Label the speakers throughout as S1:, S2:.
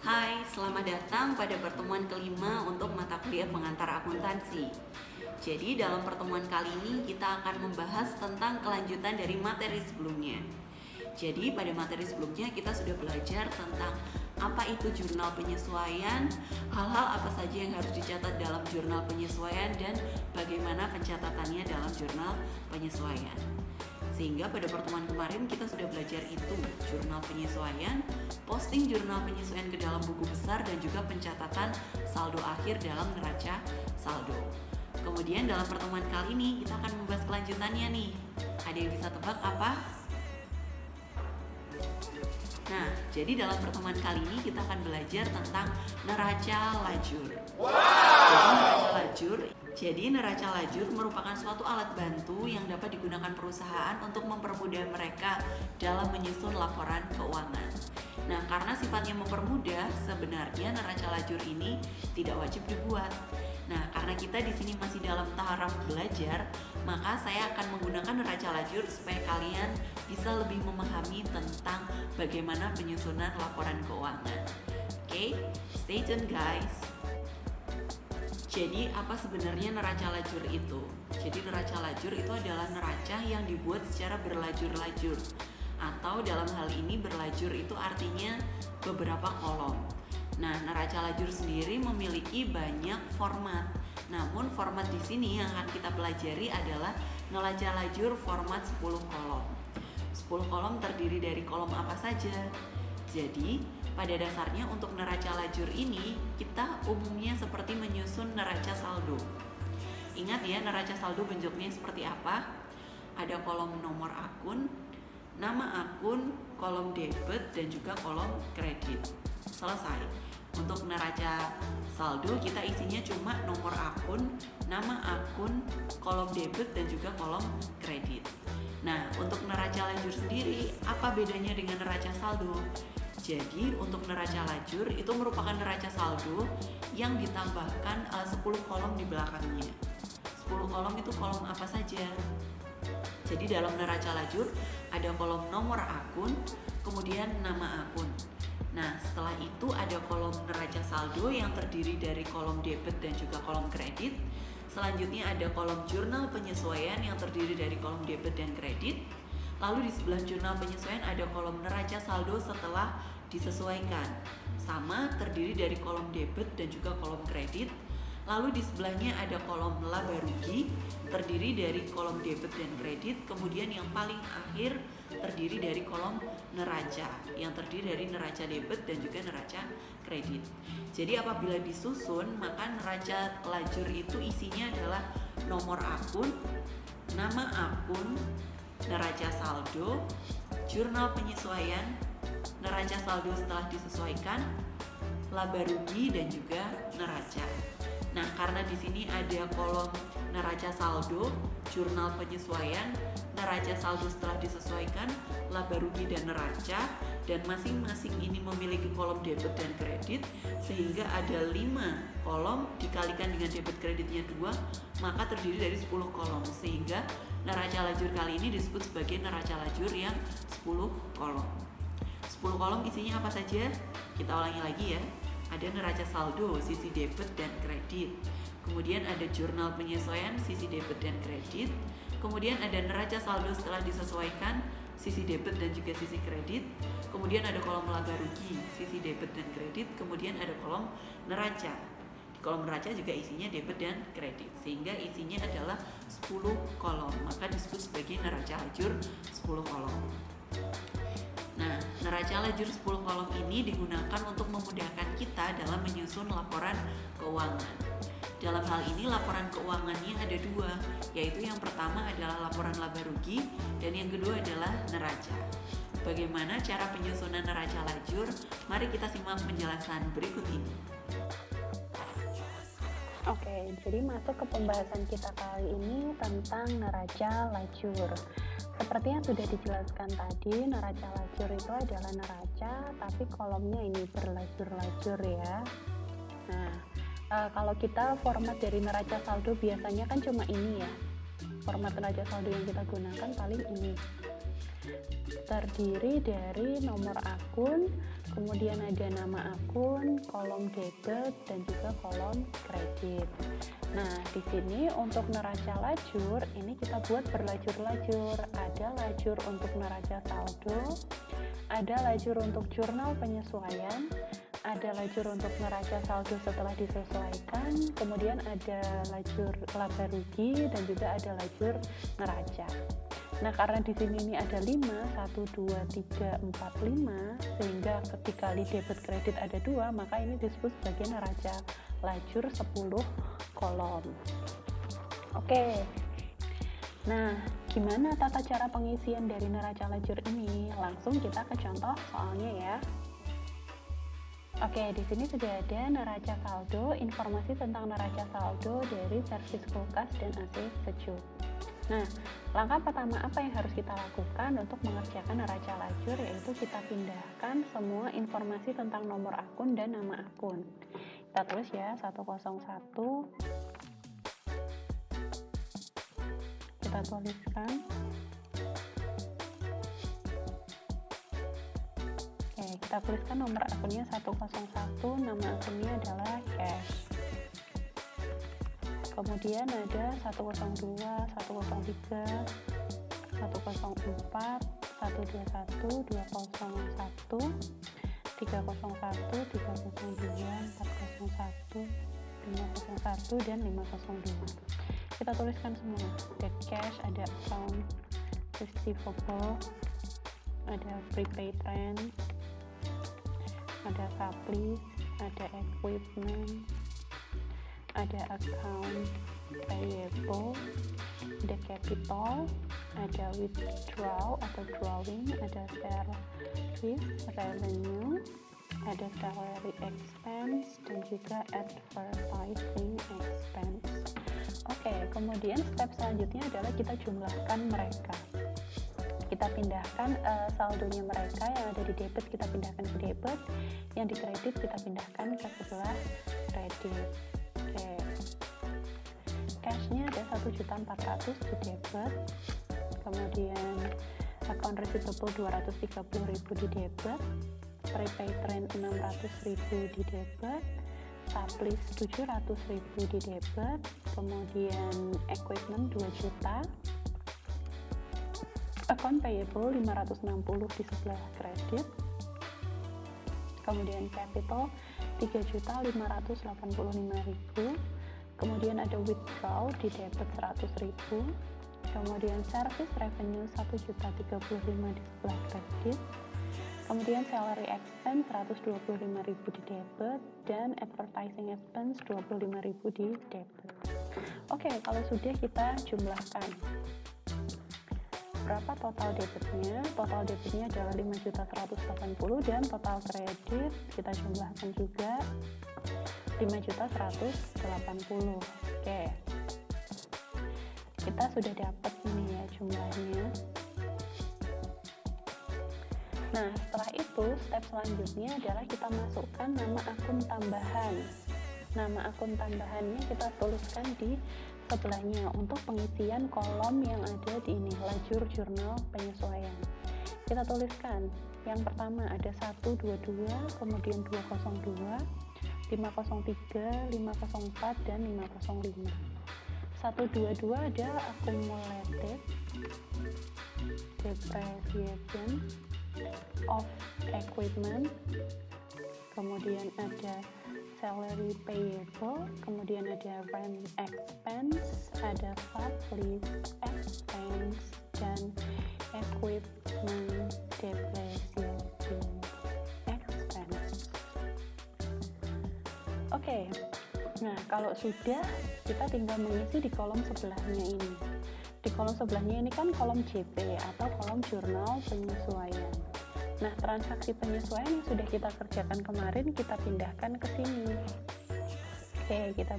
S1: Hai, selamat datang pada pertemuan kelima untuk mata kuliah pengantar akuntansi. Jadi dalam pertemuan kali ini kita akan membahas tentang kelanjutan dari materi sebelumnya. Jadi pada materi sebelumnya kita sudah belajar tentang apa itu jurnal penyesuaian, hal-hal apa saja yang harus dicatat dalam jurnal penyesuaian, dan bagaimana pencatatannya dalam jurnal penyesuaian. Sehingga pada pertemuan kemarin kita sudah belajar itu, jurnal penyesuaian, posting jurnal penyesuaian ke dalam buku besar, dan juga pencatatan saldo akhir dalam neraca saldo. Kemudian dalam pertemuan kali ini kita akan membahas kelanjutannya nih. Ada yang bisa tebak apa? Nah, jadi dalam pertemuan kali ini kita akan belajar tentang neraca lajur. Jadi neraca lajur merupakan suatu alat bantu yang dapat digunakan perusahaan untuk mempermudah mereka dalam menyusun laporan keuangan. Nah, karena sifatnya mempermudah, sebenarnya neraca lajur ini tidak wajib dibuat. Nah, karena kita di sini masih dalam taraf belajar, maka saya akan menggunakan neraca lajur supaya kalian bisa lebih memahami tentang bagaimana penyusunan laporan keuangan. Oke, stay tune guys. Jadi apa sebenarnya neraca lajur itu? Jadi neraca lajur itu adalah neraca yang dibuat secara berlajur-lajur. Atau dalam hal ini berlajur itu artinya beberapa kolom. Nah, neraca lajur sendiri memiliki banyak format. Namun format di sini yang akan kita pelajari adalah neraca lajur format 10 kolom. 10 kolom terdiri dari kolom apa saja? Jadi, pada dasarnya untuk neraca lajur ini, kita umumnya seperti menyusun neraca saldo. Ingat ya, neraca saldo bentuknya seperti apa? Ada kolom nomor akun, nama akun, kolom debit, dan juga kolom kredit. Selesai. Untuk neraca saldo kita isinya cuma nomor akun, nama akun, kolom debit, dan juga kolom kredit. Nah, untuk neraca lajur sendiri, apa bedanya dengan neraca saldo? Jadi untuk neraca lajur itu merupakan neraca saldo yang ditambahkan 10 kolom di belakangnya. 10 kolom itu kolom apa saja? Jadi dalam neraca lajur ada kolom nomor akun, kemudian nama akun. Nah, setelah itu ada kolom neraca saldo yang terdiri dari kolom debit dan juga kolom kredit. Selanjutnya ada kolom jurnal penyesuaian yang terdiri dari kolom debit dan kredit. Lalu di sebelah jurnal penyesuaian ada kolom neraca saldo setelah disesuaikan, sama terdiri dari kolom debit dan juga kolom kredit. Lalu di sebelahnya ada kolom laba rugi terdiri dari kolom debit dan kredit. Kemudian yang paling akhir terdiri dari kolom neraca yang terdiri dari neraca debit dan juga neraca kredit. Jadi apabila disusun, maka neraca lajur itu isinya adalah nomor akun, nama akun, neraca saldo, jurnal penyesuaian, neraca saldo setelah disesuaikan, laba rugi, dan juga neraca. Nah, karena di sini ada kolom neraca saldo, jurnal penyesuaian, neraca saldo setelah disesuaikan, laba rugi, dan neraca, dan masing-masing ini memiliki kolom debit dan kredit, sehingga ada 5 kolom dikalikan dengan debit kreditnya 2, maka terdiri dari 10 kolom, sehingga neraca lajur kali ini disebut sebagai neraca lajur yang 10 kolom. 10 kolom isinya apa saja? Kita ulangi lagi ya. Ada neraca saldo, sisi debit dan kredit. Kemudian ada jurnal penyesuaian, sisi debit dan kredit. Kemudian ada neraca saldo setelah disesuaikan, sisi debit dan juga sisi kredit. Kemudian ada kolom laba rugi, sisi debit dan kredit. Kemudian ada kolom neraca. Di kolom neraca juga isinya debit dan kredit, sehingga isinya adalah 10 kolom. Maka disebut sebagai neraca lajur 10 kolom. Nah, neraca lajur 10 kolom ini digunakan untuk memudahkan kita dalam menyusun laporan keuangan. Dalam hal ini laporan keuangannya ada 2, yaitu yang pertama adalah laporan laba rugi dan yang kedua adalah neraca. Bagaimana cara penyusunan neraca lajur? Mari kita simak penjelasan berikut ini.
S2: Oke, jadi masuk ke pembahasan kita kali ini tentang neraca lajur. Seperti yang sudah dijelaskan tadi, neraca lajur itu adalah neraca, tapi kolomnya ini berlajur-lajur ya. Nah, kalau kita format dari neraca saldo biasanya kan cuma ini ya. Format neraca saldo yang kita gunakan paling ini. Terdiri dari nomor akun, kemudian ada nama akun, kolom debit, dan juga kolom kredit. Nah, di sini untuk neraca lajur, ini kita buat berlajur-lajur. Ada lajur untuk neraca saldo, ada lajur untuk jurnal penyesuaian, ada lajur untuk neraca saldo setelah disesuaikan, kemudian ada lajur laba rugi, dan juga ada lajur neraca. Nah, karena di sini ini ada 5, 1, 2, 3, 4, 5, sehingga ketika debit kredit ada 2, maka ini disebut sebagai neraca lajur 10 kolom. Oke. Nah, gimana tata cara pengisian dari neraca lajur ini? Langsung kita ke contoh soalnya ya. Oke, di sini sudah ada neraca saldo, informasi tentang neraca saldo dari servis kulkas dan AC sejuk. Nah, langkah pertama apa yang harus kita lakukan untuk mengerjakan neraca lajur, yaitu kita pindahkan semua informasi tentang nomor akun dan nama akun. Kita tulis ya, 101. Kita tuliskan. Oke, kita tuliskan nomor akunnya 101, nama akunnya adalah cash. Kemudian ada 102, 103, 104, 121, 201, 301, 302, 401, 501, dan 502. Kita tuliskan semua. Ada cash, ada account receivable, ada prepaid rent, ada supplies, ada equipment, ada account payable, ada capital, ada withdraw atau drawing, ada service revenue, ada salary expense, dan juga advertising expense. Oke, kemudian step selanjutnya adalah kita jumlahkan mereka. Kita pindahkan saldonya mereka yang ada di debit, kita pindahkan ke debit, yang di kredit kita pindahkan ke sebelah kredit. Oke, cashnya ada 1.400.000 di debit, kemudian account receivable 230.000 di debit, prepaid rent 600.000 di debit, supplies 700.000 di debit, kemudian equipment 2 juta, account payable 560 di sebelah kredit, kemudian capital 3.585.000, kemudian ada withdraw di debit 100.000, kemudian service revenue 1.035.000 di sebelah kredit, kemudian salary expense 125.000 di debit, dan advertising expense 25.000 di debit. Oke, kalau sudah kita jumlahkan berapa total debitnya. Total debitnya adalah 5.180, dan total kredit kita jumlahkan juga 5.180. Oke, kita sudah dapat ini ya jumlahnya. Nah, setelah itu step selanjutnya adalah kita masukkan nama akun tambahan. Nama akun tambahannya kita tuliskan di sebelahnya untuk pengisian kolom yang ada di ini, lajur jurnal penyesuaian. Kita tuliskan yang pertama ada 122, kemudian 202, 503, 504, dan 505. 122 ada accumulated depreciation of equipment, kemudian ada salary payable, kemudian ada rent expense, ada supplies expense, dan equipment depreciation expense. Oke, nah kalau sudah, kita tinggal mengisi di kolom sebelahnya ini. Di kolom sebelahnya ini kan kolom JP atau kolom jurnal penyesuaian. Nah, transaksi penyesuaian yang sudah kita kerjakan kemarin kita pindahkan ke sini. Oke, kita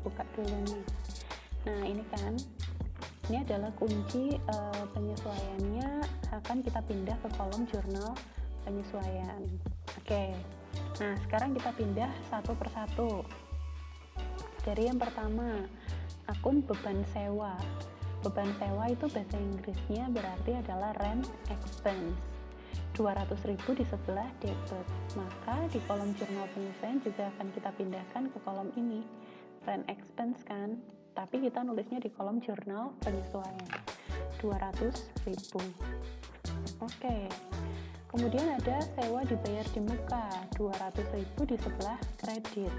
S2: buka dulu nih. Nah, ini kan, ini adalah kunci penyesuaiannya akan kita pindah ke kolom jurnal penyesuaian. Oke, nah sekarang kita pindah satu persatu. Dari yang pertama, akun beban sewa. Beban sewa itu bahasa Inggrisnya berarti adalah rent expense. 200.000 di sebelah debit. Maka di kolom jurnal penyesuaian juga akan kita pindahkan ke kolom ini, rent expense kan, tapi kita nulisnya di kolom jurnal penyesuaian 200.000. Oke. Kemudian ada sewa dibayar di muka 200.000 di sebelah kredit.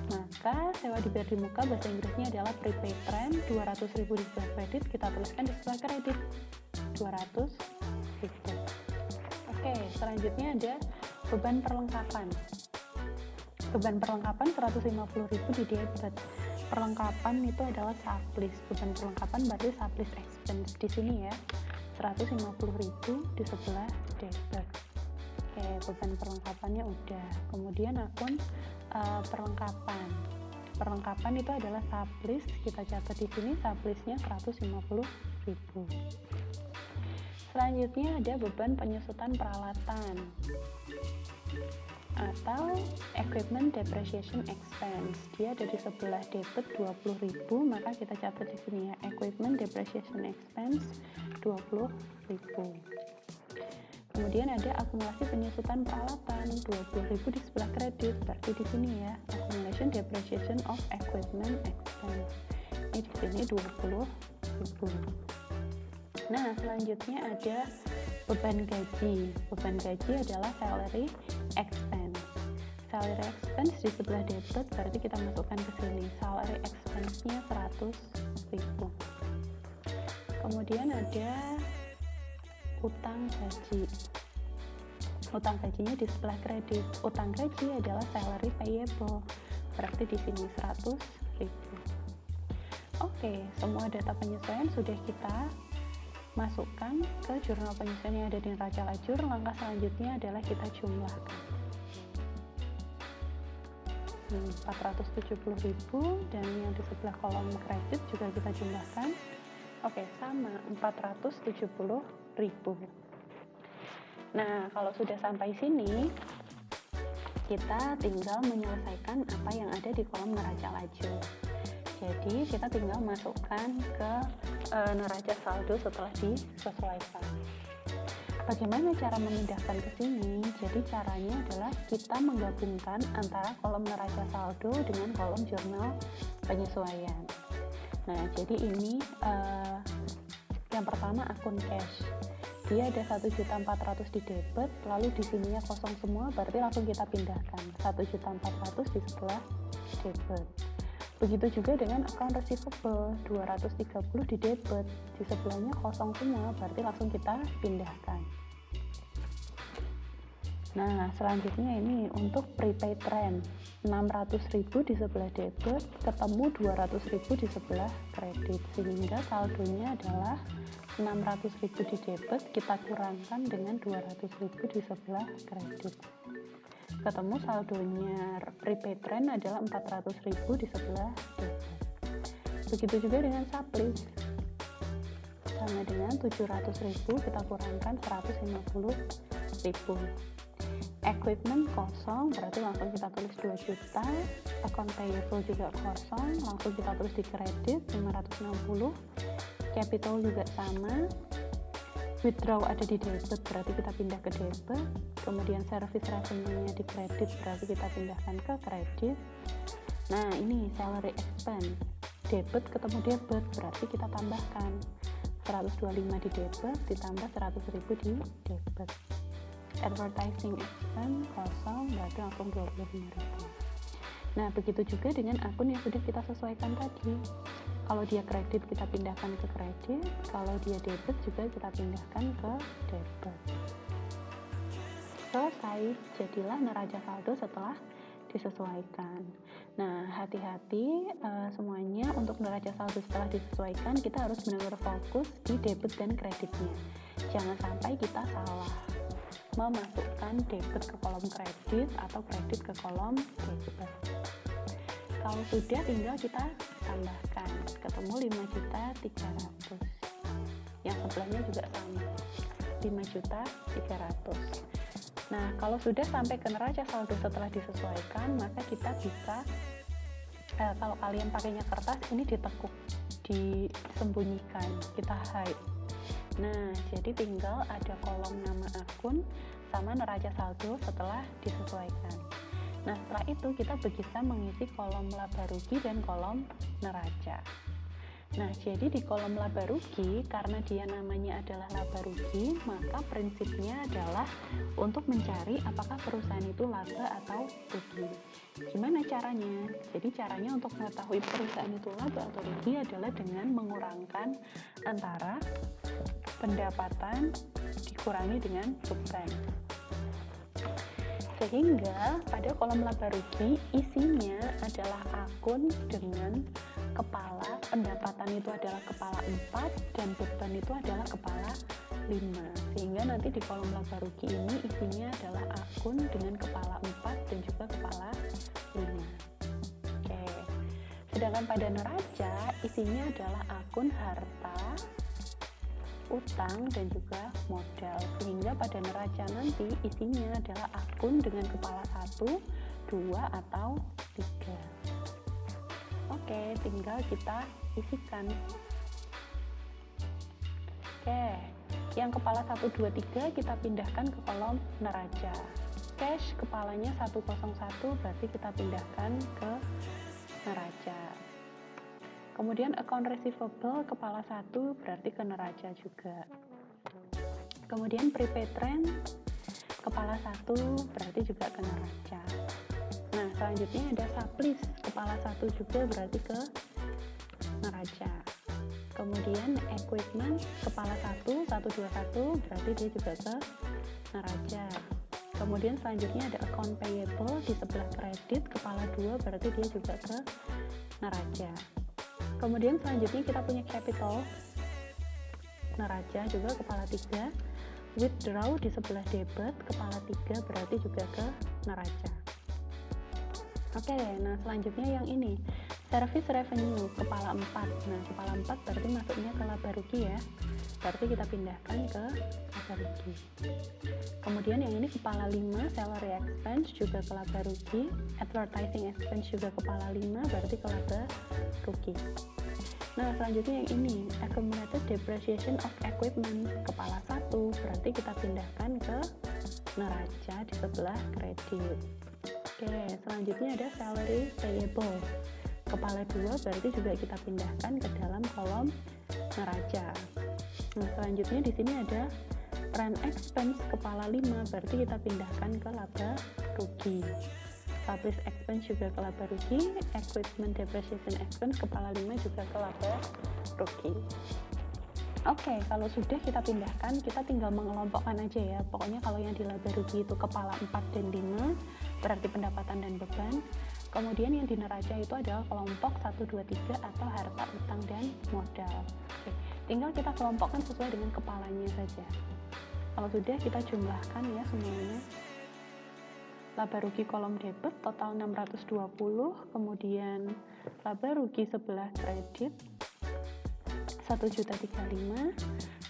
S2: Maka sewa dibayar di muka bahasa Inggrisnya adalah prepaid rent, 200.000 di sebelah kredit, kita tuliskan di sebelah kredit 200.000. Oke, selanjutnya ada beban perlengkapan. Beban perlengkapan 150.000 di debit. Perlengkapan itu adalah supplies. Beban perlengkapan berarti supplies expense di sini ya. 150.000 di sebelah debit. Oke, beban perlengkapannya udah. Kemudian akun perlengkapan. Perlengkapan itu adalah supplies. Kita catat di sini suppliesnya 150.000. Selanjutnya ada beban penyusutan peralatan atau equipment depreciation expense. Dia ada di sebelah debit 20.000, maka kita catat di sini ya, equipment depreciation expense 20.000. Kemudian ada akumulasi penyusutan peralatan 20.000 di sebelah kredit, berarti di sini ya, accumulation depreciation of equipment expense. Ini di sini 20.000. Nah, selanjutnya ada beban gaji. Beban gaji adalah salary expense. Salary expense di sebelah debit, berarti kita masukkan ke sini. Salary expense-nya 100.000. Kemudian ada utang gaji. Utang gajinya di sebelah kredit. Utang gaji adalah salary payable, berarti di sini 100.000. Oke, semua data penyesuaian sudah kita masukkan ke jurnal penyesuaian yang ada di neraca lajur. Langkah selanjutnya adalah kita jumlahkan. 470.000 dan yang di sebelah kolom kredit juga kita jumlahkan. Oke, sama 470.000. Nah, kalau sudah sampai sini, kita tinggal menyelesaikan apa yang ada di kolom neraca lajur. Jadi kita tinggal masukkan ke neraca saldo setelah disesuaikan. Bagaimana cara memindahkan ke sini? Jadi caranya adalah kita menggabungkan antara kolom neraca saldo dengan kolom jurnal penyesuaian. Nah, jadi ini yang pertama akun cash. Dia ada 1.400.000 di debit, lalu di sininya kosong semua, berarti langsung kita pindahkan 1.400.000 di sebelah debit. Begitu juga dengan account receivable 230 di debit, di sebelahnya kosong semua, berarti langsung kita pindahkan. Nah, selanjutnya ini untuk prepaid rent 600.000 di sebelah debit, ketemu 200.000 di sebelah kredit, sehingga saldonya adalah 600.000 di debit, kita kurangkan dengan 200.000 di sebelah kredit. Ketemu saldonya prepaid rent adalah 400.000 di sebelah debit. Begitu juga dengan supplies, sama dengan 700.000, kita kurangkan 150.000. Equipment kosong, berarti langsung kita tulis 2 juta. Account payable juga kosong, langsung kita tulis di kredit 560. Capital juga sama. Withdraw ada di debit, berarti kita pindah ke debit. Kemudian service revenue-nya di kredit, berarti kita pindahkan ke kredit. Nah, ini salary expense. Debit ketemu debit, berarti kita tambahkan 125 di debit ditambah 100.000 di debit. Advertising expense kosong, berarti langsung 25.000. Nah, begitu juga dengan akun yang sudah kita sesuaikan tadi. Kalau dia kredit, kita pindahkan ke kredit. Kalau dia debit, juga kita pindahkan ke debit. Selesai, jadilah neraca saldo setelah disesuaikan. Nah, hati-hati semuanya, untuk neraca saldo setelah disesuaikan, kita harus benar-benar fokus di debit dan kreditnya. Jangan sampai kita salah memasukkan debit ke kolom kredit atau kredit ke kolom debit. Kalau sudah, tinggal kita tambahkan, ketemu 5.300.000. Yang sebelahnya juga sama, 5.300.000. Nah, kalau sudah sampai ke neraca saldo setelah disesuaikan, maka kita bisa, kalau kalian pakainya kertas, ini ditekuk, disembunyikan, kita hide. Nah, jadi tinggal ada kolom nama akun sama neraca saldo setelah disesuaikan. Nah, setelah itu kita bisa mengisi kolom laba rugi dan kolom neraca. Nah, jadi di kolom laba rugi, karena dia namanya adalah laba rugi, maka prinsipnya adalah untuk mencari apakah perusahaan itu laba atau rugi. Gimana caranya? Jadi caranya untuk mengetahui perusahaan itu laba atau rugi adalah dengan mengurangkan antara pendapatan dikurangi dengan beban. Sehingga pada kolom laba rugi isinya adalah akun dengan kepala, pendapatan itu adalah kepala 4 dan beban itu adalah kepala 5. Sehingga nanti di kolom laba rugi ini isinya adalah akun dengan kepala 4 dan juga kepala 5. Oke. Sedangkan pada neraca isinya adalah akun harta, utang dan juga modal. Sehingga pada neraca nanti isinya adalah akun dengan kepala 1, 2 atau 3. Oke, tinggal kita isikan. Oke, yang kepala 1, 2, 3 kita pindahkan ke kolom neraca. Cash kepalanya 101 berarti kita pindahkan ke neraca. Kemudian account receivable kepala 1 berarti ke neraca juga. Kemudian prepaid rent kepala 1 berarti juga ke neraca. Nah, selanjutnya ada sublease kepala 1 juga berarti ke neraca. Kemudian equipment kepala 1, 121 berarti dia juga ke neraca. Kemudian selanjutnya ada account payable di sebelah kredit kepala 2 berarti dia juga ke neraca. Kemudian selanjutnya kita punya capital neraca juga kepala 3. Withdraw di sebelah debit kepala 3 berarti juga ke neraca. Oke, nah selanjutnya yang ini service revenue kepala 4. Nah, kepala 4 berarti masuknya ke laba rugi ya. Berarti kita pindahkan ke laba rugi. Kemudian yang ini kepala 5 salary expense juga ke laba rugi. Advertising expense juga kepala 5 berarti ke laba rugi. Nah, selanjutnya yang ini accumulated depreciation of equipment kepala 1 berarti kita pindahkan ke neraca di sebelah kredit. Oke, selanjutnya ada salary payable kepala 2 berarti juga kita pindahkan ke dalam kolom neraca. Nah, selanjutnya di sini ada rent expense kepala 5 berarti kita pindahkan ke laba rugi. Sublease expense juga ke laba rugi, equipment depreciation expense kepala 5 juga ke laba rugi. Oke, kalau sudah kita pindahkan, kita tinggal mengelompokkan aja ya. Pokoknya kalau yang di laba rugi itu kepala 4 dan 5, berarti pendapatan dan beban. Kemudian yang di neraca itu adalah kelompok 1, 2, 3 atau harta, utang, dan modal. Oke, tinggal kita kelompokkan sesuai dengan kepalanya saja. Kalau sudah, kita jumlahkan ya semuanya. Laba rugi kolom debit total 620, kemudian laba rugi sebelah kredit 1.035.000.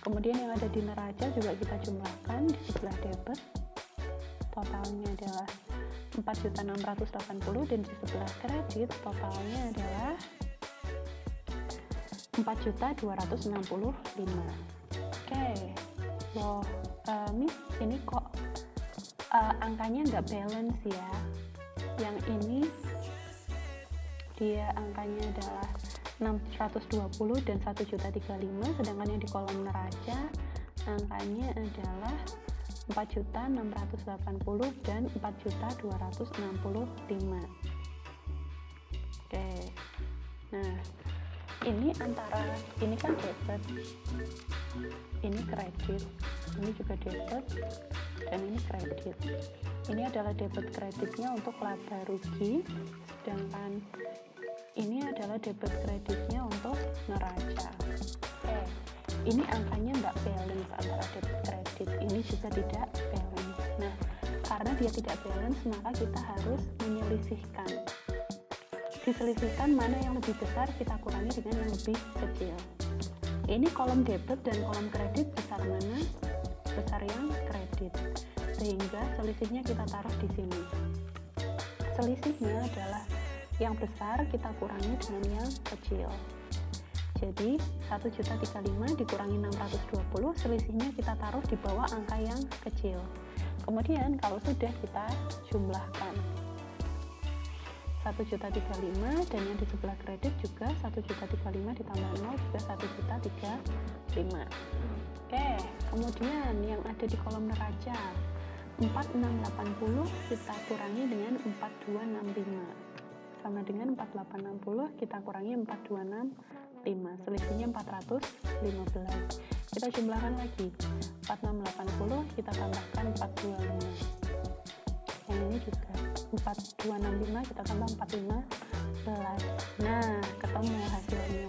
S2: Kemudian yang ada di neraca juga kita jumlahkan di sebelah debit. Totalnya adalah 4.680 dan di sebelah kredit totalnya adalah 4.265.000. Oke. Loh, Miss, ini kok angkanya nggak balance ya? Yang ini dia angkanya adalah 620 dan 1.035.000, sedangkan yang di kolom neraca angkanya adalah 4.680 dan 4.265.000. Oke. Nah, ini antara ini kan debit, ini kredit, ini juga debit, dan ini kredit. Ini adalah debit kreditnya untuk laba rugi, sedangkan ini adalah debit kreditnya untuk neraca. Ini angkanya nggak balance antara debit kredit, ini juga tidak balance. Nah, karena dia tidak balance, maka kita harus menyelisihkan. Diselisihkan mana yang lebih besar, kita kurangi dengan yang lebih kecil. Ini kolom debit dan kolom kredit besar mana? Besar yang kredit. Sehingga selisihnya kita taruh di sini. Selisihnya adalah yang besar kita kurangi dengan yang kecil. Jadi 1.035 dikurangi 620, selisihnya kita taruh di bawah angka yang kecil. Kemudian kalau sudah, kita jumlahkan 1.035 dan yang di sebelah kredit juga 1.035 ditambah 0 juga 1.035. Oke, kemudian yang ada di kolom neraca 4680 kita kurangi dengan 4265 sama dengan 4860 kita kurangi 4265, selisihnya 415. Kita jumlahkan lagi 4680 kita tambahkan 425, yang ini juga 4265 kita tambah 415. Nah, ketemu hasilnya.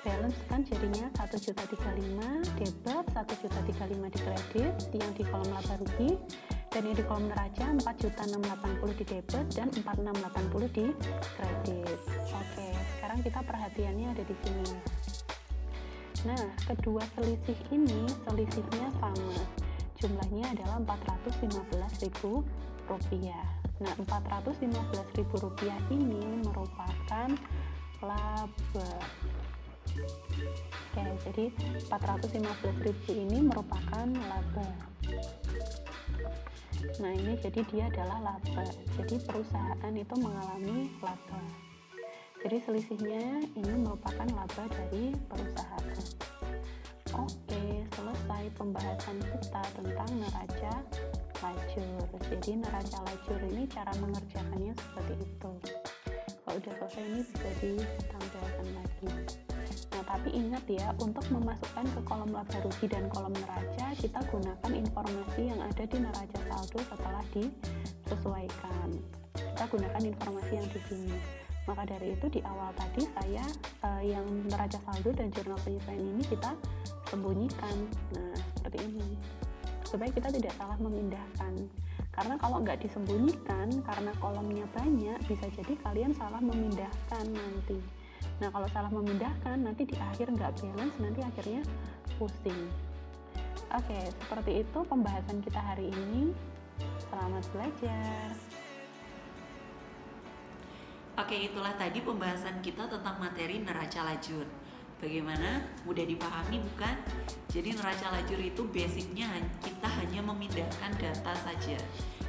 S2: Balance kan jadinya 1.035 debit, 1.035 di kredit, yang di kolom laba rugi, dan yang di kolom neraca 4.680 di debit dan 4.680 di kredit. Oke, sekarang kita perhatiannya ada di sini. Nah, kedua selisih ini selisihnya sama. Jumlahnya adalah Rp415.000. Nah, Rp415.000 ini merupakan laba. Oke, jadi 415.000 ini merupakan laba. Nah, ini jadi dia adalah laba. Jadi perusahaan itu mengalami laba. Jadi selisihnya ini merupakan laba dari perusahaan. Oke, selesai pembahasan kita tentang neraca lajur. Jadi neraca lajur ini cara mengerjakannya seperti itu. Kalau udah selesai ini bisa ditampilkan lagi. Nah, tapi ingat ya, untuk memasukkan ke kolom laba rugi dan kolom neraca, kita gunakan informasi yang ada di neraca saldo setelah disesuaikan. Kita gunakan informasi yang di sini. Maka dari itu di awal tadi saya yang neraca saldo dan jurnal penyesuaian ini kita sembunyikan. Nah, seperti ini. Supaya kita tidak salah memindahkan. Karena kalau nggak disembunyikan, karena kolomnya banyak, bisa jadi kalian salah memindahkan nanti. Nah, kalau salah memindahkan, nanti di akhir nggak balance, nanti akhirnya pusing. Oke, seperti itu pembahasan kita hari ini. Selamat belajar.
S1: Oke, itulah tadi pembahasan kita tentang materi neraca lajur. Bagaimana? Mudah dipahami bukan? Jadi neraca lajur itu basicnya kita hanya memindahkan data saja.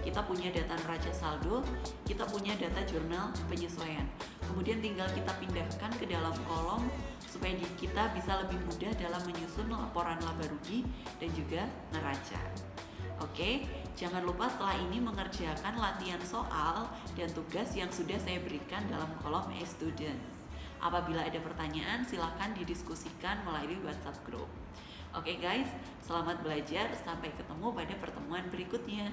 S1: Kita punya data neraca saldo, kita punya data jurnal penyesuaian. Kemudian tinggal kita pindahkan ke dalam kolom supaya kita bisa lebih mudah dalam menyusun laporan laba rugi dan juga neraca. Oke, jangan lupa setelah ini mengerjakan latihan soal dan tugas yang sudah saya berikan dalam kolom e-student. Apabila ada pertanyaan, silakan didiskusikan melalui WhatsApp group. Oke guys, selamat belajar. Sampai ketemu pada pertemuan berikutnya.